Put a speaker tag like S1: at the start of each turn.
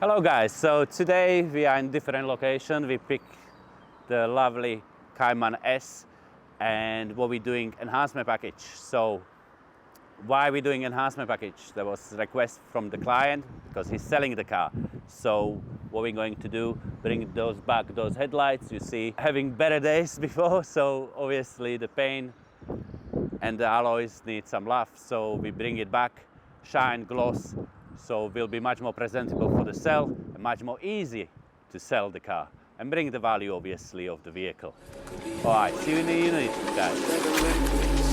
S1: Hello guys, so today we are in different location. We pick the lovely Cayman S and what we're doing enhancement package. So why we're doing enhancement package? There was a request from the client because he's selling the car. So what we're going to do, bring those back, those headlights, you see, having better days before. So obviously the paint and the alloys need some love. So we bring it back, shine, gloss. So will be much more presentable for the sale and much more easy to sell the car and bring the value obviously of the vehicle. Alright, see you in the unit guys.